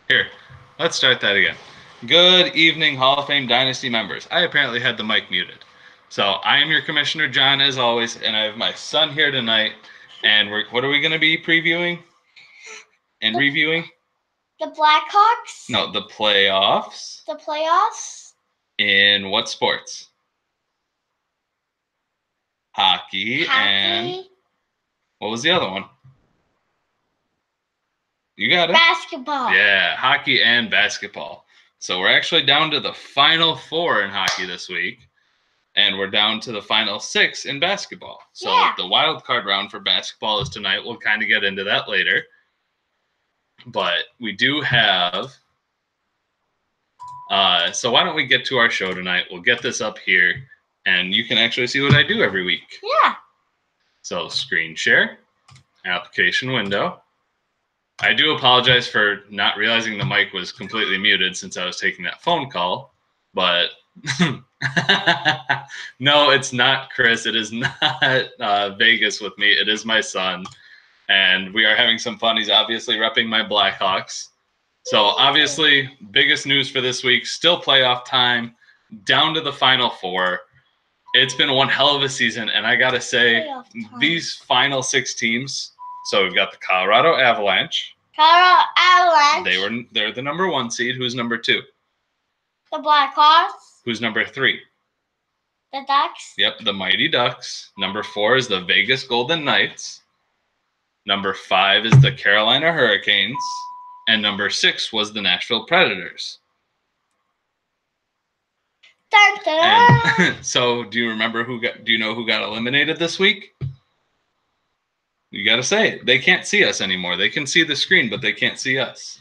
Here, let's start that again. Good evening, Hall of Fame Dynasty members. I apparently had the mic muted. So I am your Commissioner John, as always, and I have my son here tonight. And what are we going to be previewing and reviewing? The Blackhawks? No, the playoffs. The playoffs? In what sports? Hockey. And what was the other one? You got it. Basketball. Yeah, hockey and basketball. So we're actually down to the final 4 in hockey this week, and we're down to the final 6 in basketball. So the wild card round for basketball is tonight. We'll kind of get into that later. But we do have so why don't we get to our show tonight? We'll get this up here, and you can actually see what I do every week. Yeah. So screen share, application window. I do apologize for not realizing the mic was completely muted since I was taking that phone call, but no, it's not Chris. It is not Vegas with me. It is my son, and we are having some fun. He's obviously repping my Blackhawks. So obviously, biggest news for this week, still playoff time, down to the final 4. It's been one hell of a season, and I got to say, these final 6 teams, so we've got the Colorado Avalanche. They're the number 1 seed. Who's number 2? The Blackhawks. Who's number 3? The Ducks. Yep, the Mighty Ducks. Number 4 is the Vegas Golden Knights. Number 5 is the Carolina Hurricanes. And number 6 was the Nashville Predators. Dun, dun. And so, do you remember do you know who got eliminated this week? You got to say it. They can't see us anymore. They can see the screen, but they can't see us.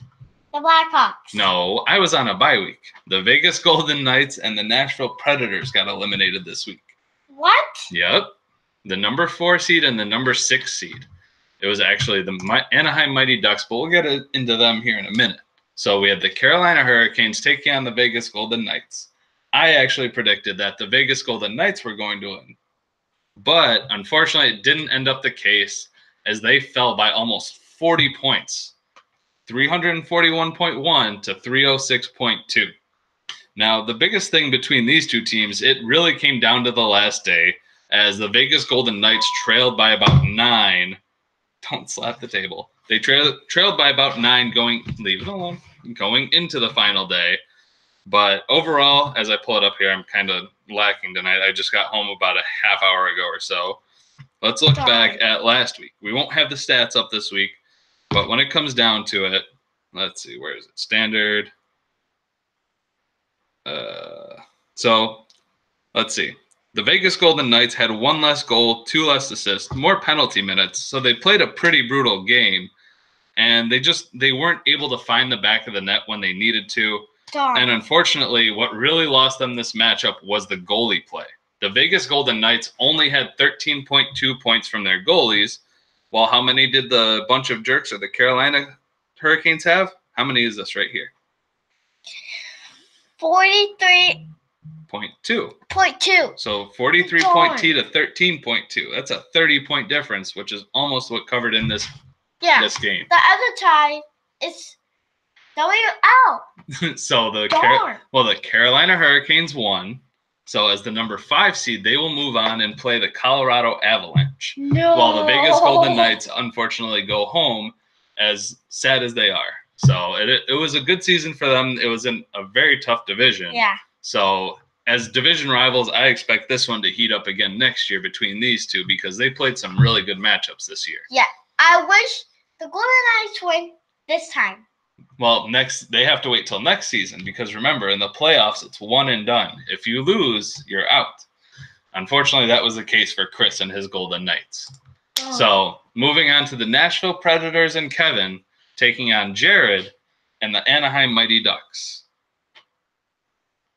The Blackhawks. No, I was on a bye week. The Vegas Golden Knights and the Nashville Predators got eliminated this week. What? Yep. The number 4 seed and the number 6 seed. It was actually the Anaheim Mighty Ducks, but we'll get into them here in a minute. So we had the Carolina Hurricanes taking on the Vegas Golden Knights. I actually predicted that the Vegas Golden Knights were going to win. But unfortunately, it didn't end up the case, as they fell by almost 40 points, 341.1 to 306.2. Now, the biggest thing between these two teams, it really came down to the last day, as the Vegas Golden Knights trailed by about 9. Don't slap the table. They trailed by about 9 leave it alone, going into the final day. But overall, as I pull it up here, I'm kind of lacking tonight. I just got home about a half hour ago or so. Let's look back at last week. We won't have the stats up this week, but when it comes down to it, let's see, where is it? Standard. So let's see. The Vegas Golden Knights had 1 less goal, 2 less assists, more penalty minutes, so they played a pretty brutal game, and they weren't able to find the back of the net when they needed to. Darn. And unfortunately, what really lost them this matchup was the goalie play. The Vegas Golden Knights only had 13.2 points from their goalies, while how many did the bunch of jerks or the Carolina Hurricanes have? How many is this right here? 43.2. 0.2. So 43.2 to 13.2. That's a 30-point difference, which is almost what covered in this game. The other tie is WL. So the Carolina Hurricanes won. So as the number 5 seed, they will move on and play the Colorado Avalanche. No. While the Vegas Golden Knights unfortunately go home, as sad as they are. So it was a good season for them. It was in a very tough division. Yeah. So as division rivals, I expect this one to heat up again next year between these two, because they played some really good matchups this year. Yeah. I wish the Golden Knights win this time. Well, they have to wait till next season, because remember, in the playoffs, it's one and done. If you lose, you're out. Unfortunately, that was the case for Chris and his Golden Knights. Oh. So moving on to the Nashville Predators and Kevin taking on Jared and the Anaheim Mighty Ducks.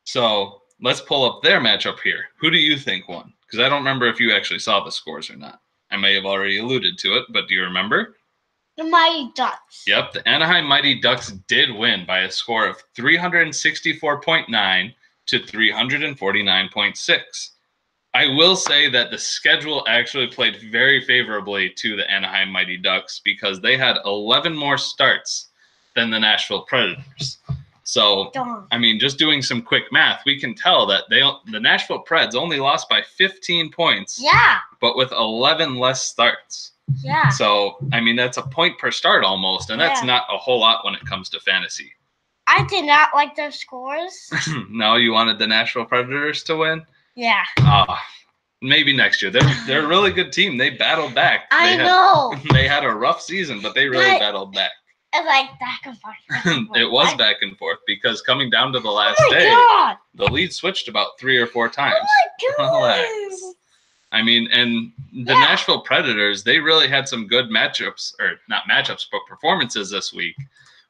So let's pull up their matchup here. Who do you think won? Because I don't remember if you actually saw the scores or not. I may have already alluded to it, but do you remember? The Mighty Ducks. Yep, the Anaheim Mighty Ducks did win by a score of 364.9 to 349.6. I will say that the schedule actually played very favorably to the Anaheim Mighty Ducks, because they had 11 more starts than the Nashville Predators. So, I mean, just doing some quick math, we can tell that the Nashville Preds only lost by 15 points. Yeah. But with 11 less starts. Yeah. So, I mean, that's a point per start almost, and that's not a whole lot when it comes to fantasy. I did not like their scores. No, you wanted the Nashville Predators to win? Yeah. Maybe next year. They're a really good team. They battled back. I know. They had a rough season, but they really battled back. It's like back and forth. Back and forth. It was back and forth because coming down to the last day, the lead switched about 3 or 4 times. Oh my God. I mean, and the Nashville Predators, they really had some good matchups, or not matchups, but performances this week.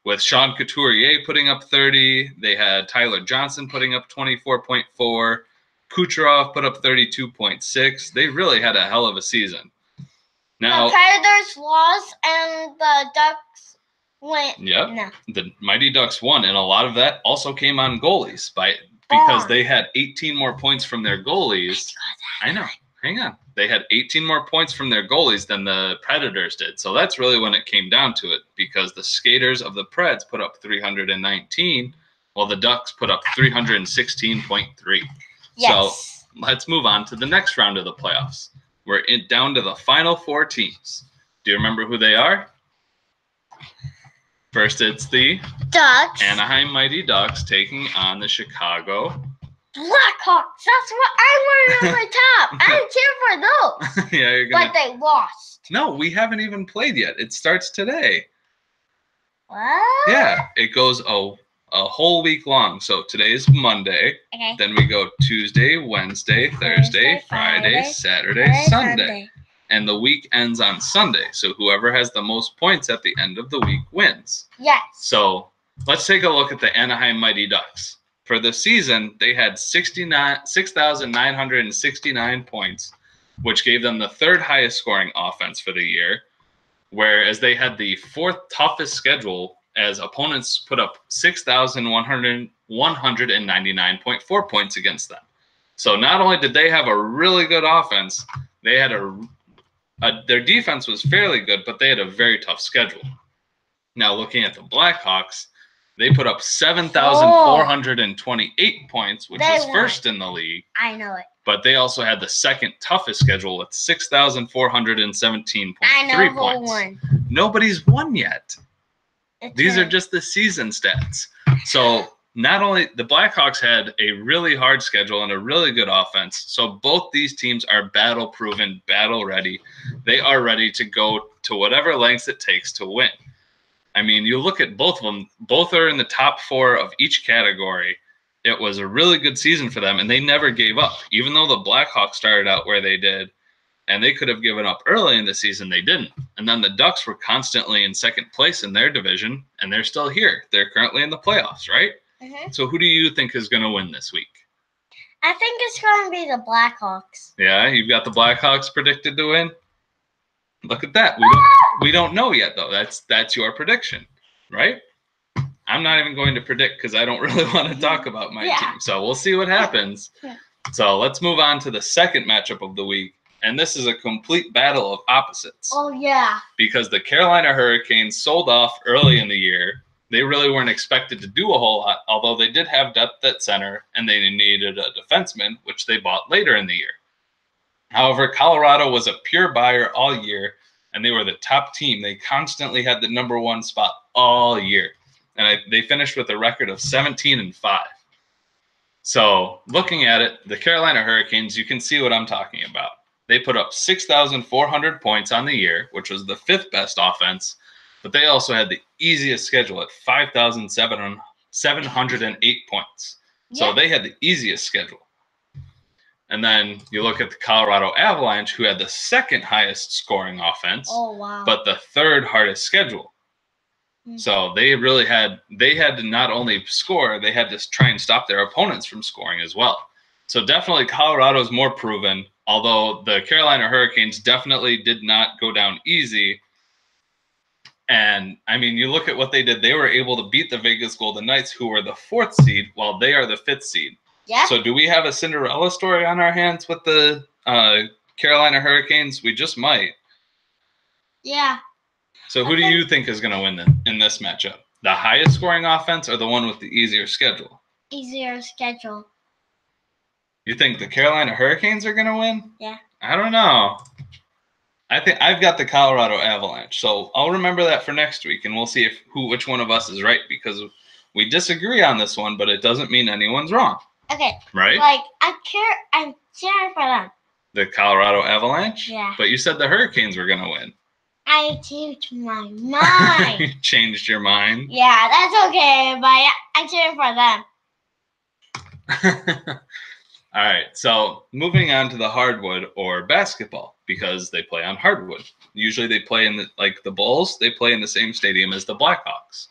With Sean Couturier putting up 30, they had Tyler Johnson putting up 24.4, Kucherov put up 32.6. They really had a hell of a season. Now, the Predators lost and the Ducks went. Yep. No. The Mighty Ducks won, and a lot of that also came on goalies because they had 18 more points from their goalies. I know. Hang on. They had 18 more points from their goalies than the Predators did. So that's really when it came down to it, because the skaters of the Preds put up 319, while the Ducks put up 316.3. Yes. So let's move on to the next round of the playoffs. We're down to the final 4 teams. Do you remember who they are? First, it's the Ducks. Anaheim Mighty Ducks taking on the Chicago Blackhawks. That's what I wanted on my top. I didn't care for those. Yeah, you're gonna. But they lost. No, we haven't even played yet. It starts today. What? Yeah, it goes a whole week long. So today's Monday. Okay. Then we go Tuesday, Wednesday, Thursday, Friday, Saturday, Sunday. And the week ends on Sunday. So whoever has the most points at the end of the week wins. Yes. So let's take a look at the Anaheim Mighty Ducks. For the season, they had 6,969 points, which gave them the 3rd highest scoring offense for the year, whereas they had the 4th toughest schedule, as opponents put up 6,199.4 points against them. So not only did they have a really good offense, they had their defense was fairly good, but they had a very tough schedule. Now looking at the Blackhawks, they put up 7,428 points, which is first in the league. I know it. But they also had the 2nd toughest schedule with 6,417.3 points. Won. Nobody's won yet. These are just the season stats. So not only the Blackhawks had a really hard schedule and a really good offense, so both these teams are battle-proven, battle-ready. They are ready to go to whatever lengths it takes to win. I mean, you look at both of them. Both are in the top 4 of each category. It was a really good season for them, and they never gave up. Even though the Blackhawks started out where they did, and they could have given up early in the season, they didn't. And then the Ducks were constantly in 2nd place in their division, and they're still here. They're currently in the playoffs, right? Mm-hmm. So who do you think is going to win this week? I think it's going to be the Blackhawks. Yeah, you've got the Blackhawks predicted to win? Look at that. We don't know yet, though. That's your prediction, right? I'm not even going to predict because I don't really want to talk about my team. So we'll see what happens. Yeah. So let's move on to the 2nd matchup of the week. And this is a complete battle of opposites. Oh, yeah. Because the Carolina Hurricanes sold off early in the year. They really weren't expected to do a whole lot, although they did have depth at center, and they needed a defenseman, which they bought later in the year. However, Colorado was a pure buyer all year, and they were the top team. They constantly had the #1 spot all year, and they finished with a record of 17-5. So looking at it, the Carolina Hurricanes, you can see what I'm talking about. They put up 6,400 points on the year, which was the 5th best offense, but they also had the easiest schedule at 5,708 points. So they had the easiest schedule. And then you look at the Colorado Avalanche, who had the 2nd highest scoring offense, but the 3rd hardest schedule. Mm-hmm. So they had to not only score, they had to try and stop their opponents from scoring as well. So definitely Colorado's more proven, although the Carolina Hurricanes definitely did not go down easy. And, I mean, you look at what they did. They were able to beat the Vegas Golden Knights, who were the 4th seed, while they are the 5th seed. Yeah. So do we have a Cinderella story on our hands with the Carolina Hurricanes? We just might. Yeah. So who do you think is going to win in this matchup? The highest scoring offense or the one with the easier schedule? Easier schedule. You think the Carolina Hurricanes are going to win? Yeah. I don't know. I think I've got the Colorado Avalanche, so I'll remember that for next week, and we'll see which one of us is right, because we disagree on this one, but it doesn't mean anyone's wrong. Okay. Right? Like, I'm cheering for them. The Colorado Avalanche? Yeah. But you said the Hurricanes were going to win. I changed my mind. You changed your mind? Yeah, that's okay, but I'm cheering for them. All right, so moving on to the hardwood or basketball, because they play on hardwood. Usually they play in the Bulls, they play in the same stadium as the Blackhawks.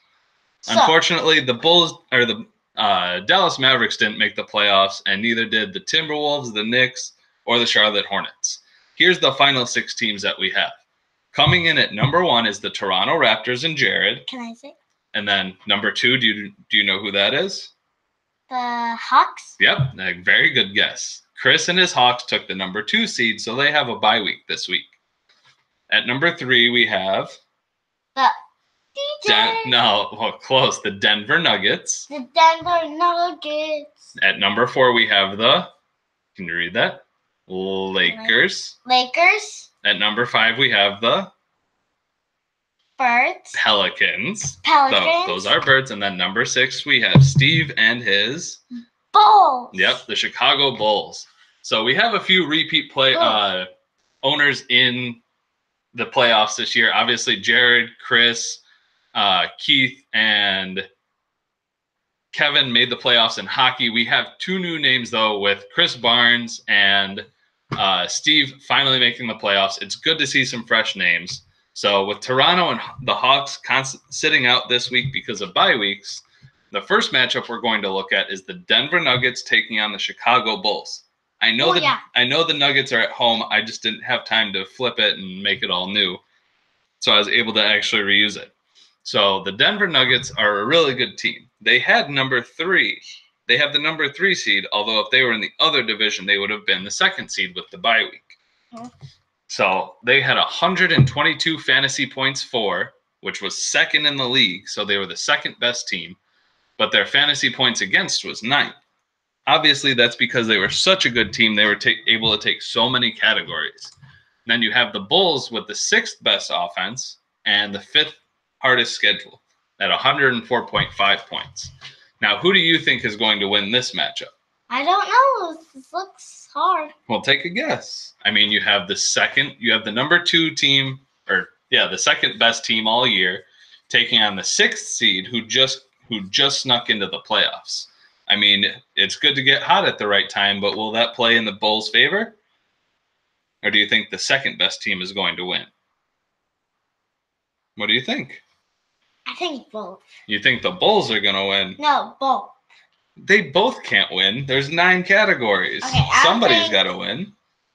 Unfortunately, the Bulls or the Dallas Mavericks didn't make the playoffs, and neither did the Timberwolves, the Knicks, or the Charlotte Hornets. Here's the final 6 teams that we have. Coming in at number 1 is the Toronto Raptors and Jared. Can I say? And then number 2, do you know who that is? The Hawks? Yep, a very good guess. Chris and his Hawks took the number 2 seed, so they have a bye week this week. At number 3, we have the close. The Denver Nuggets. The Denver Nuggets. At number 4, we have can you read that? Lakers. Lakers. At number 5, we have the Birds. Pelicans. Pelicans. Those are Birds. And then number 6, we have Steve and his Bulls. Yep, the Chicago Bulls. So we have a few repeat owners in the playoffs this year. Obviously, Jared, Chris, Keith, and Kevin made the playoffs in hockey. We have 2 new names, though, with Chris Barnes and Steve finally making the playoffs. It's good to see some fresh names. So with Toronto and the Hawks sitting out this week because of bye weeks, the first matchup we're going to look at is the Denver Nuggets taking on the Chicago Bulls. I know the Nuggets are at home. I just didn't have time to flip it and make it all new. So I was able to actually reuse it. So the Denver Nuggets are a really good team. They had number 3. They have the number 3 seed, although if they were in the other division, they would have been the 2nd seed with the bye week. Oh. So they had 122 fantasy points for, which was 2nd in the league. So they were the 2nd best team, but their fantasy points against was 9th. Obviously, that's because they were such a good team. They were able to take so many categories. Then you have the Bulls with the 6th best offense and the 5th hardest schedule at 104.5 points. Now, who do you think is going to win this matchup? I don't know. This looks hard. Well, take a guess. I mean, you have the number 2 team, the 2nd best team all year, taking on the 6th seed who just snuck into the playoffs. I mean, it's good to get hot at the right time, but will that play in the Bulls' favor? Or do you think the 2nd best team is going to win? What do you think? I think both. You think the Bulls are going to win? No, both. They both can't win. There's 9 categories. Okay, somebody's got to win.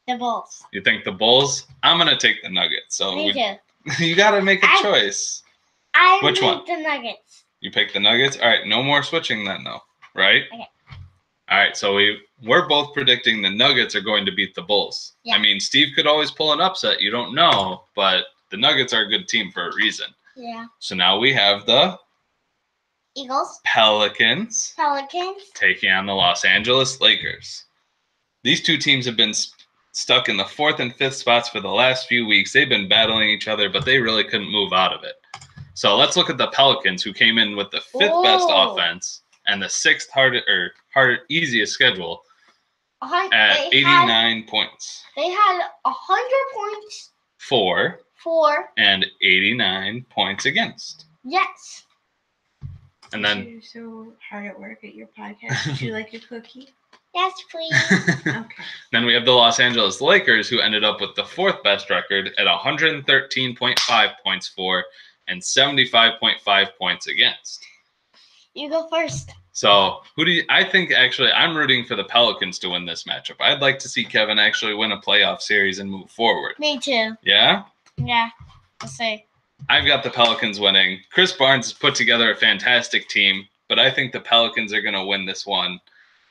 The Bulls. You think the Bulls? I'm going to take the Nuggets. So Me too. You got to make a choice. Which one? The Nuggets. You pick the Nuggets? All right, no more switching then, though. Right? Okay. All right, so we're both predicting the Nuggets are going to beat the Bulls. Yeah. I mean, Steve could always pull an upset. You don't know, but the Nuggets are a good team for a reason. Yeah. So now we have the Eagles. Pelicans. Taking on the Los Angeles Lakers. These 2 teams have been stuck in the 4th and 5th spots for the last few weeks. They've been battling each other, but they really couldn't move out of it. So let's look at the Pelicans, who came in with the 5th best offense and the 6th easiest schedule at 89 points. They had 100 points. For. And 89 points against. Yes. And then you're so hard at work at your podcast. Would you like a cookie? Yes, please. Okay. Then we have the Los Angeles Lakers, who ended up with the 4th best record at 113.5 points for and 75.5 points against. You go first. So I think actually I'm rooting for the Pelicans to win this matchup. I'd like to see Kevin actually win a playoff series and move forward. Me too. Yeah? Yeah. We'll see. I've got the Pelicans winning. Chris Barnes has put together a fantastic team, but I think the Pelicans are going to win this one.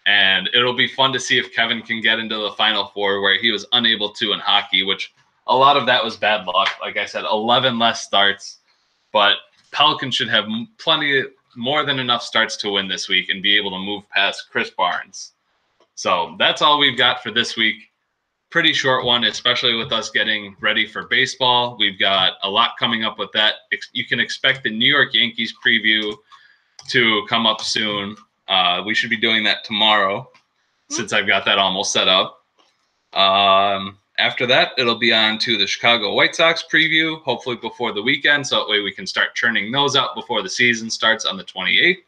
And it'll be fun to see if Kevin can get into the Final Four where he was unable to in hockey, which a lot of that was bad luck. Like I said, 11 less starts. But Pelicans should have more than enough starts to win this week and be able to move past Chris Barnes. So that's all we've got for this week. Pretty short one, especially with us getting ready for baseball. We've got a lot coming up with that. You can expect the New York Yankees preview to come up soon. We should be doing that tomorrow since I've got that almost set up. After that, it'll be on to the Chicago White Sox preview, hopefully before the weekend, so that way we can start churning those out before the season starts on the 28th. Do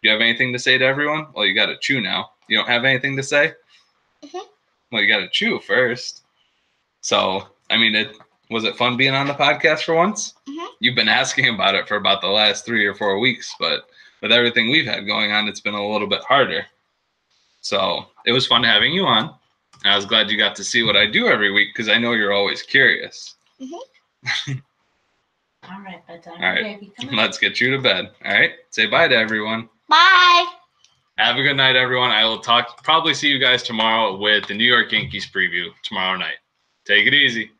you have anything to say to everyone? Well, you got to chew now. You don't have anything to say? Well, you got to chew first. So, I mean, was it fun being on the podcast for once? You've been asking about it for about the last 3 or 4 weeks, but with everything we've had going on, it's been a little bit harder. So it was fun having you on. I was glad you got to see what I do every week because I know you're always curious. All right, bedtime. All right, let's get you to bed. All right, say bye to everyone. Bye. Have a good night, everyone. I will probably see you guys tomorrow with the New York Yankees preview tomorrow night. Take it easy.